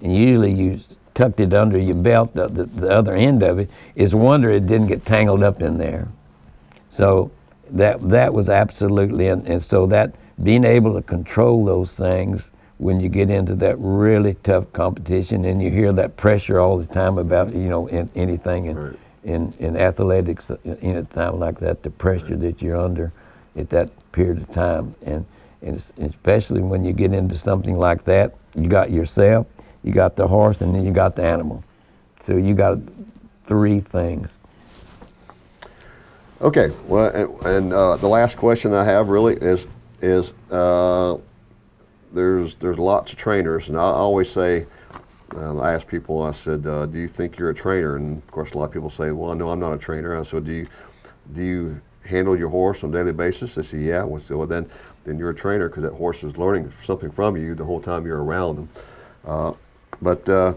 and usually you tucked it under your belt, the other end of it, is a wonder it didn't get tangled up in there. So that was absolutely, and so that being able to control those things when you get into that really tough competition, and you hear that pressure all the time about, in anything Right. in athletics, in a time like that, the pressure that you're under at that period of time, and especially when you get into something like that, you got yourself, you got the horse, and then you got the animal. So you got three things. Okay, well, and the last question I have really is there's lots of trainers, and I always say, I ask people, I said, do you think you're a trainer? And of course, a lot of people say, well, no, I'm not a trainer. I said, do you handle your horse on a daily basis? They say, yeah. Well, then you're a trainer, because that horse is learning something from you the whole time you're around them. But I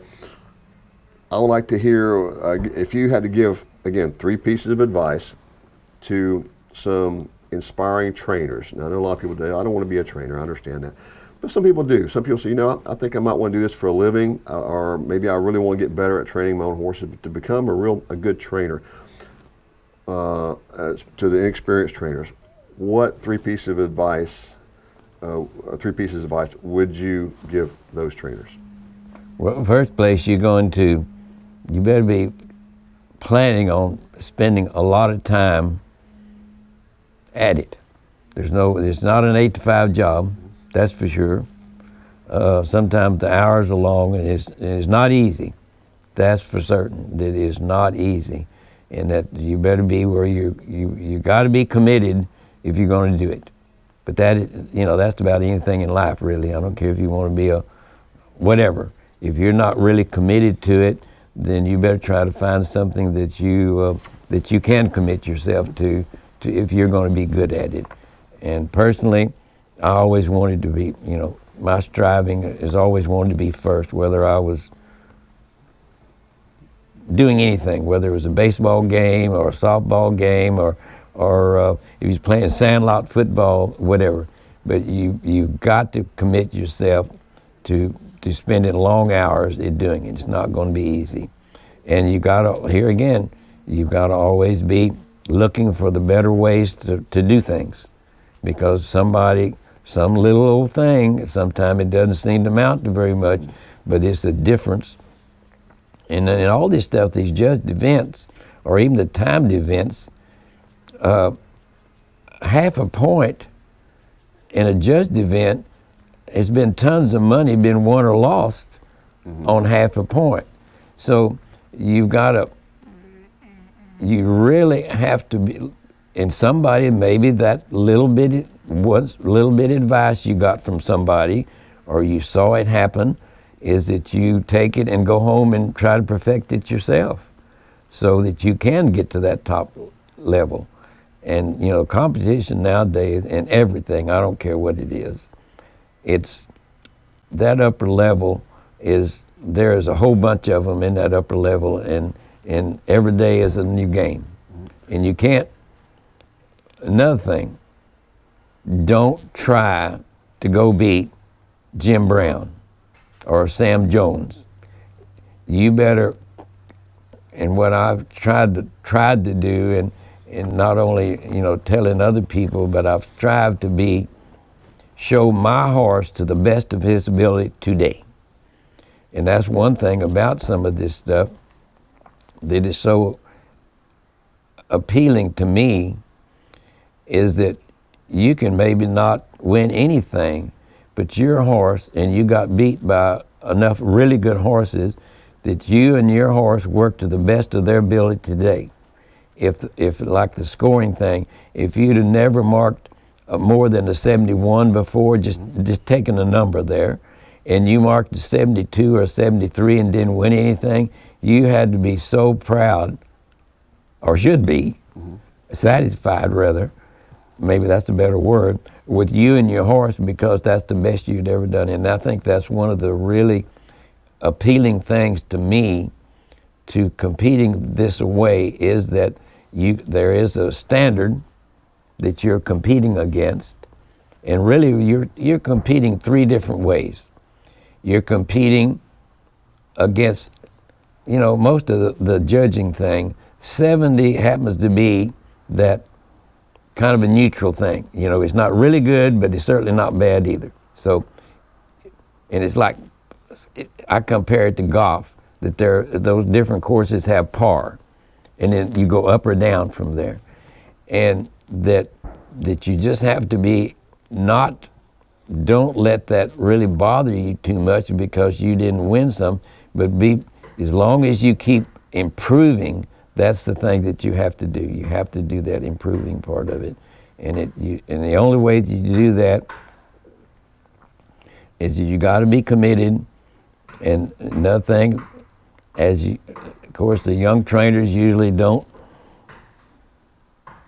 would like to hear if you had to give, again, 3 pieces of advice to some inspiring trainers. Now, I know a lot of people say, I don't want to be a trainer. I understand that. But some people do. Some people say, I think I might want to do this for a living, or maybe I really want to get better at training my own horses to become a good trainer. To the inexperienced trainers, what 3 pieces of advice would you give those trainers? Well, first place, you better be planning on spending a lot of time at it. It's not an 8 to 5 job, that's for sure. Sometimes the hours are long, and it's not easy. That's for certain. That it is not easy, and that you better be where you got to be committed if you're going to do it. But that's about anything in life, really. I don't care if you want to be a whatever. If you're not really committed to it, then you better try to find something that you can commit yourself to if you're going to be good at it. And personally, I always wanted to be, my striving is always wanted to be first, whether I was doing anything, whether it was a baseball game or a softball game or if you was playing sandlot football, whatever. But you got to commit yourself to spending long hours in doing it. It's not going to be easy. And you got to, here again, you've got to always be looking for the better ways to do things. Because some little old thing, sometimes it doesn't seem to amount to very much, but it's a difference. And in all this stuff, these judged events, or even the timed events, half a point in a judged event has been tons of money been won or lost on half a point. So you really have to be, and somebody, maybe that little bit advice you got from somebody, or you saw it happen, is that you take it and go home and try to perfect it yourself, so that you can get to that top level. And competition nowadays and everything, I don't care what it is, it's that upper level there is a whole bunch of them in that upper level, and every day is a new game. And you can't, another thing, don't try to go beat Jim Brown or Sam Jones. You better, and what I've tried to do, and not only telling other people, but I've strived to show my horse to the best of his ability today. And that's one thing about some of this stuff that is so appealing to me, is that you can maybe not win anything, but your horse, and you got beat by enough really good horses that you and your horse work to the best of their ability today. If like the scoring thing, if you'd have never marked more than a 71 before, just taking a number there, and you marked a 72 or a 73 and didn't win anything, you had to be so proud, or should be, satisfied rather, maybe that's a better word, with you and your horse, because that's the best you'd ever done. And I think that's one of the really appealing things to me to competing this way, is that there is a standard that you're competing against, and really you're competing three different ways. You're competing against, most of the judging thing. 70 happens to be that kind of a neutral thing. It's not really good, but it's certainly not bad either. So, and it's like, I compare it to golf, that those different courses have par, and then you go up or down from there. And that you just have to be don't let that really bother you too much because you didn't win some, but as long as you keep improving, that's the thing that you have to do. You have to do that improving part of it. And the only way that you do that is you got to be committed. And another thing, of course, the young trainers usually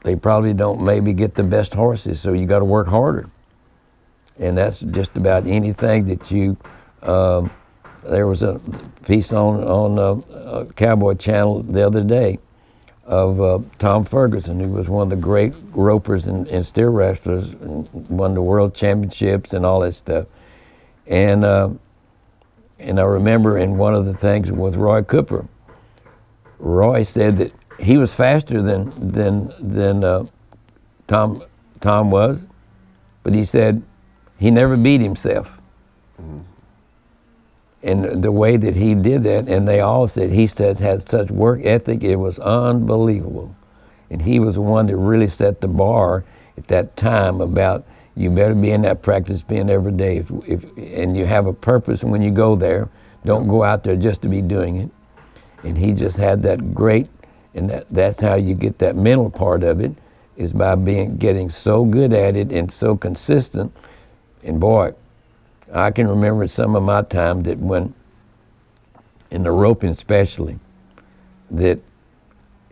they probably don't maybe get the best horses, so you got to work harder. And that's just about anything that you, there was a piece on Cowboy Channel the other day of Tom Ferguson, who was one of the great ropers and steer wrestlers, and won the world championships and all that stuff. And I remember in one of the things with Roy Cooper, Roy said that he was faster than Tom was, but he said he never beat himself. Mm-hmm. And the way that he did that, and they all said he had such work ethic, it was unbelievable. And he was the one that really set the bar at that time about, you better be in that practice pen every day. And you have a purpose when you go there. Don't go out there just to be doing it. And he just had that great, and that's how you get that mental part of it, is by getting so good at it and so consistent. And boy, I can remember some of my time that when, in the roping especially, that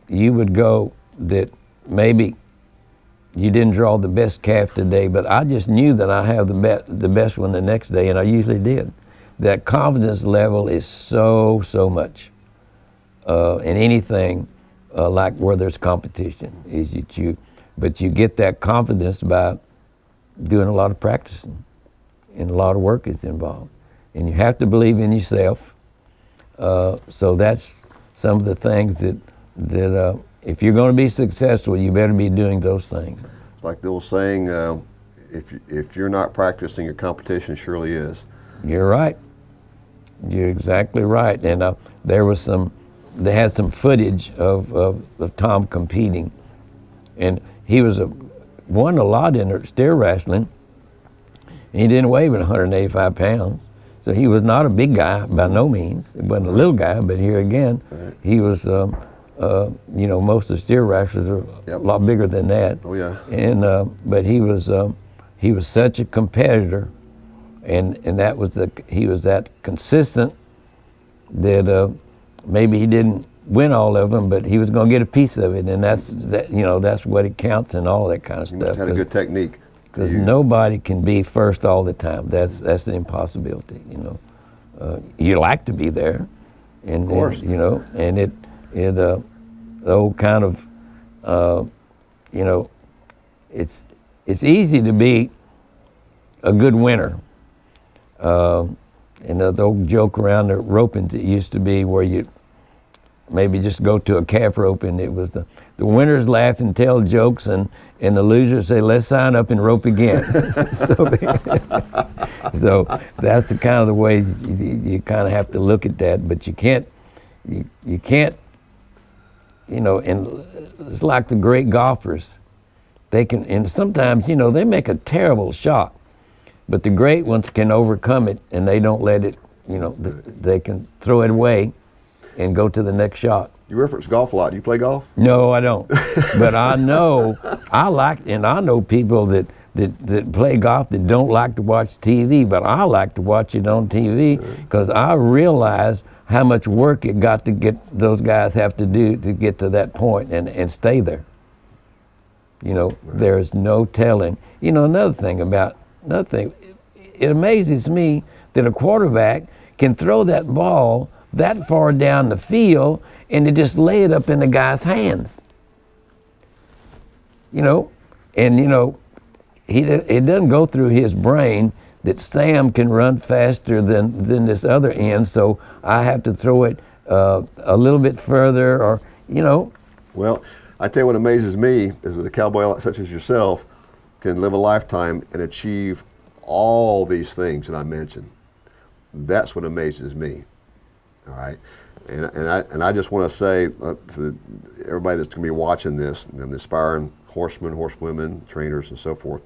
you would go, that maybe you didn't draw the best calf today, but I just knew that I have the best one the next day, and I usually did. That confidence level is so much in anything like where there's competition. But you get that confidence by doing a lot of practicing, and a lot of work is involved, and you have to believe in yourself. So that's some of the things that if you're going to be successful, you better be doing those things. Like the old saying, if you're not practicing, your competition surely is. You're right. You're exactly right. And they had some footage of Tom competing, and he won a lot in steer wrestling. And he didn't weigh but 185 pounds. So he was not a big guy by no means. He wasn't a little guy, but here again, he was, most of the steer wrestlers are a lot bigger than that. Oh yeah. And but he was such a competitor, and he was that consistent that maybe he didn't win all of them, but he was going to get a piece of it, and that's what it counts and all that kind of stuff. He had a good technique. Because nobody can be first all the time. That's an impossibility. You like to be there, and of course, and it the old kind of it's easy to be a good winner. And the old joke around the ropings, it used to be where you maybe just go to a calf rope, and it was the winners laugh and tell jokes, and the losers say, let's sign up and rope again. So that's the kind of the way you kind of have to look at that, but you can't, and it's like the great golfers. They can, and sometimes, they make a terrible shot, but the great ones can overcome it, and they don't let it, they can throw it away and go to the next shot. You reference golf a lot. Do you play golf? No, I don't. But I know, and I know people that play golf that don't like to watch TV, but I like to watch it on TV because I realize how much work it got to get, those guys have to do to get to that point and stay there. You know, there's no telling. You know, another thing, it amazes me that a quarterback can throw that ball that far down the field and to just lay it up in the guy's hands. You know, and you know, it doesn't go through his brain that Sam can run faster than this other end, so I have to throw it a little bit further, or, you know. Well, I tell you what amazes me is that a cowboy such as yourself can live a lifetime and achieve all these things that I mentioned. That's what amazes me. All right, and I just want to say to everybody that's going to be watching this, and the aspiring horsemen, horsewomen, trainers, and so forth,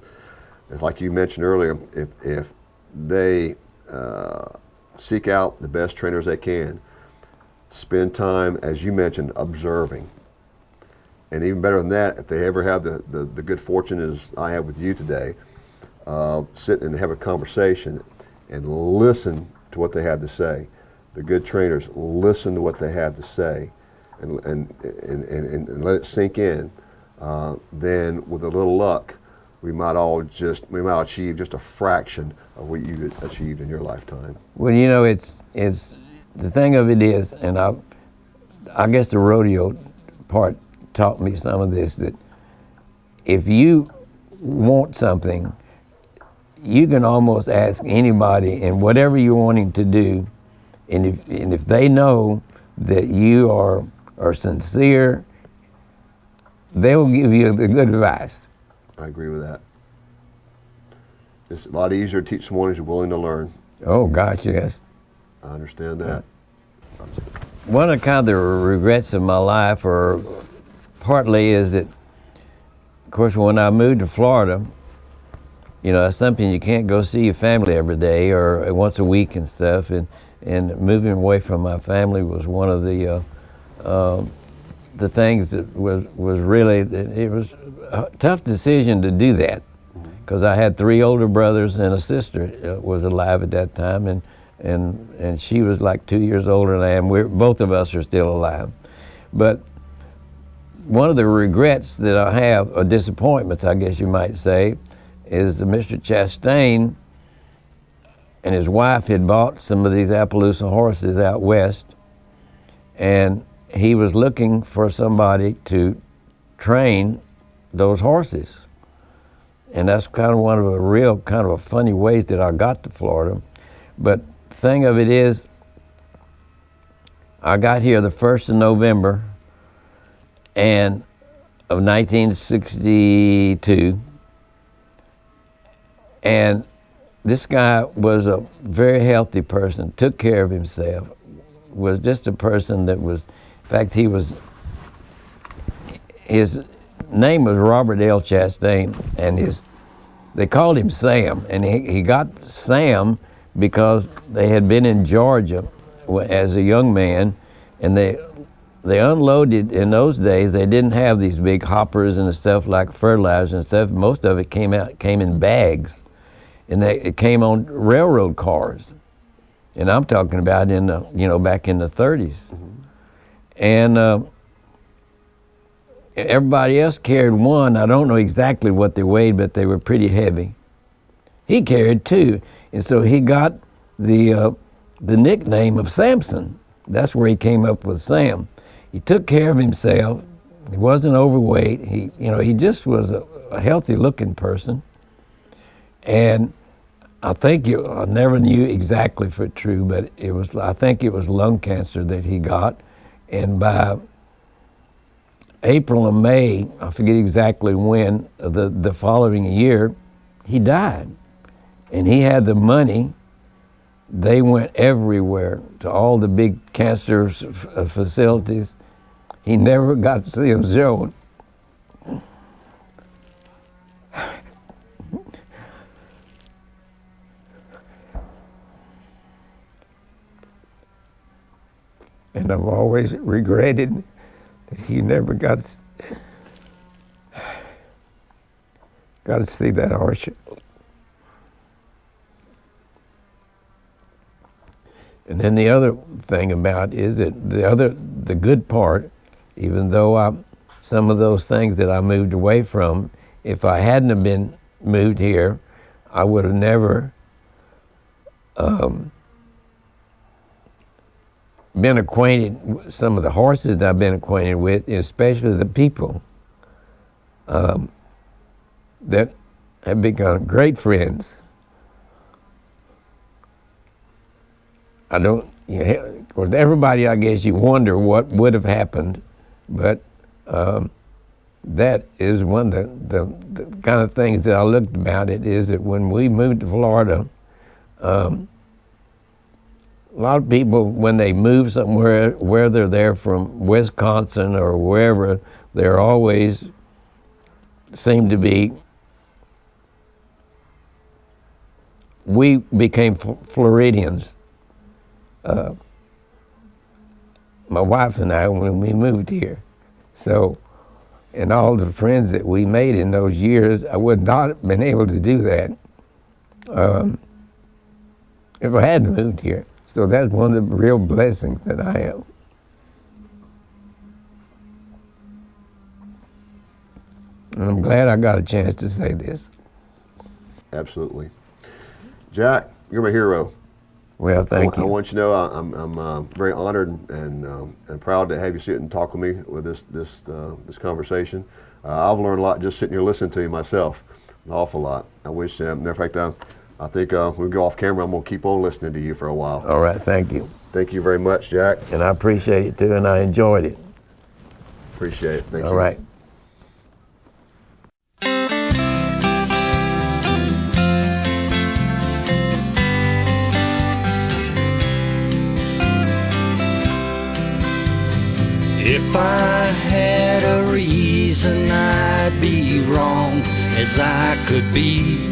it's like you mentioned earlier, if they seek out the best trainers they can, spend time, as you mentioned, observing, and even better than that, if they ever have the good fortune as I have with you today, sit and have a conversation and listen to what they have to say. The good trainers listen to what they have to say and let it sink in. Then with a little luck, we might achieve just a fraction of what you achieved in your lifetime. Well, you know, it's the thing of it is, and I guess the rodeo part taught me some of this, that if you want something, you can almost ask anybody, and whatever you're wanting to do, and if they know that you are sincere, they will give you the good advice. I agree with that. It's a lot easier to teach someone who's willing to learn. Oh gosh, yes. I understand that. One of the regrets of my life, or partly, is that, of course, when I moved to Florida, you know, that's something you can't go see your family every day or once a week and stuff, and moving away from my family was one of the things that was really, it was a tough decision to do that, because I had 3 older brothers and a sister was alive at that time, and she was like 2 years older than I am. Both of us are still alive. But one of the regrets that I have, or disappointments I guess you might say, is that Mr. Chastain and his wife had bought some of these Appaloosa horses out west, and he was looking for somebody to train those horses. And that's kind of one of the real kind of a funny ways that I got to Florida. But the thing of it is, I got here the 1st of November of 1962, and this guy was a very healthy person, took care of himself, was just a person that was, in fact, his name was Robert L. Chastain, and they called him Sam, and he got Sam because they had been in Georgia as a young man, and they unloaded, in those days, they didn't have these big hoppers and stuff like fertilizer and stuff. Most of it came in bags, and it came on railroad cars. And I'm talking about back in the 30s. And everybody else carried one. I don't know exactly what they weighed, but they were pretty heavy. He carried 2, and so he got the nickname of Samson. That's where he came up with Sam. He took care of himself. He wasn't overweight. He just was a healthy-looking person. And I think I never knew exactly for true, but I think it was lung cancer that he got. And by April or May, I forget exactly when, the following year, he died. And he had the money. They went everywhere to all the big cancer facilities. He never got to see his own. and I've always regretted that he never got to see that horse show. And then the other thing about is that the good part, even though some of those things that I moved away from, if I hadn't have been moved here, I would have never been acquainted with some of the horses I've been acquainted with, especially the people that have become great friends. I don't, of course, everybody, I guess you wonder what would have happened, but that is one of the kind of things that I looked about it, is that when we moved to Florida, a lot of people, when they move somewhere, whether they're from Wisconsin or wherever, they're always seem to be, we became Floridians. My wife and I, when we moved here. So, and all the friends that we made in those years, I would not have been able to do that if I hadn't moved here. So that's one of the real blessings that I have. And I'm glad I got a chance to say this. Absolutely. Jack, you're my hero. Well, thank you. I want you to know I'm very honored and proud to have you sit and talk with me with this conversation. I've learned a lot just sitting here listening to you myself, an awful lot. I wish, matter of fact, I think when we go off camera, I'm going to keep on listening to you for a while. All right, thank you. Thank you very much, Jack. And I appreciate it too, and I enjoyed it. Appreciate it. Thank you. All right. If I had a reason, I'd be wrong as I could be.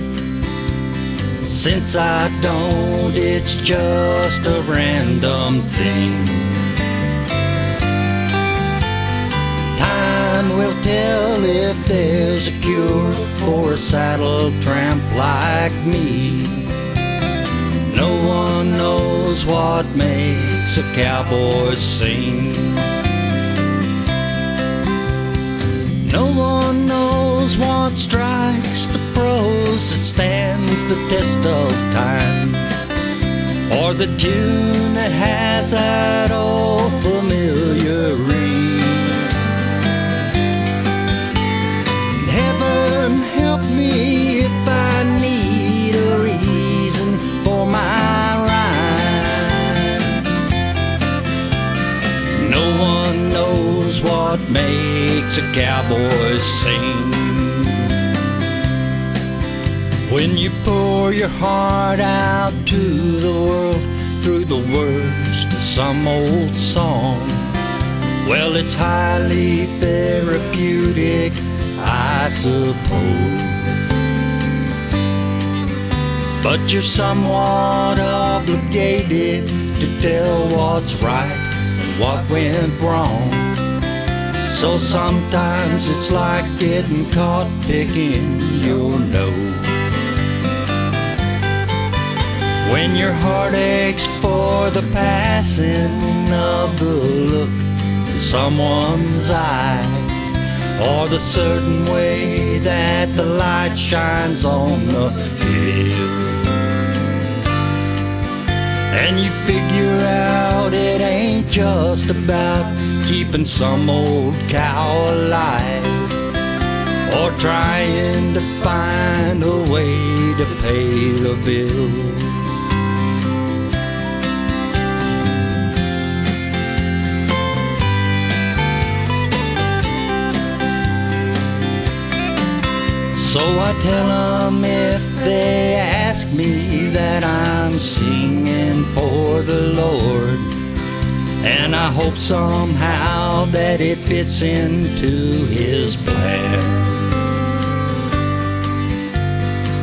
Since I don't, it's just a random thing. Time will tell if there's a cure for a saddle tramp like me. No one knows what makes a cowboy sing. No one knows what strikes the pros that stands the test of time, or the tune that has that old familiar ring. Heaven help me if I need a reason for my rhyme. No one knows what makes a cowboy sing. When you pour your heart out to the world through the words to some old song, well, it's highly therapeutic, I suppose. But you're somewhat obligated to tell what's right and what went wrong. So sometimes it's like getting caught picking your nose. When your heart aches for the passing of the look in someone's eyes, or the certain way that the light shines on the hill, and you figure out it ain't just about keeping some old cow alive, or trying to find a way to pay the bill. So I tell them if they ask me that I'm singing for the Lord, and I hope somehow that it fits into His plan.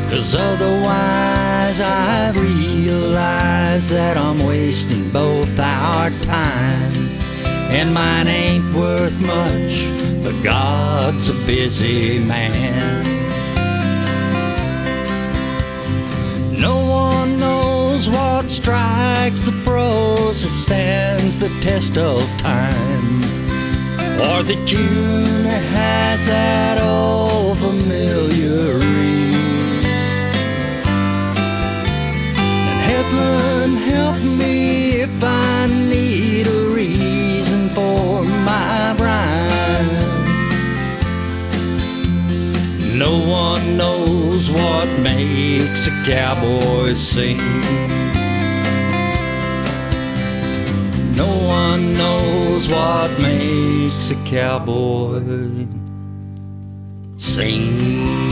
'Cause otherwise I realize that I'm wasting both our time and mine ain't worth much, but God's a busy man. No one knows what strikes the pros that stands the test of time, or the tune has that old familiar ring. And heaven help me if I need a reason for my rhyme. No one knows what makes a cowboy sing. No one knows what makes a cowboy sing.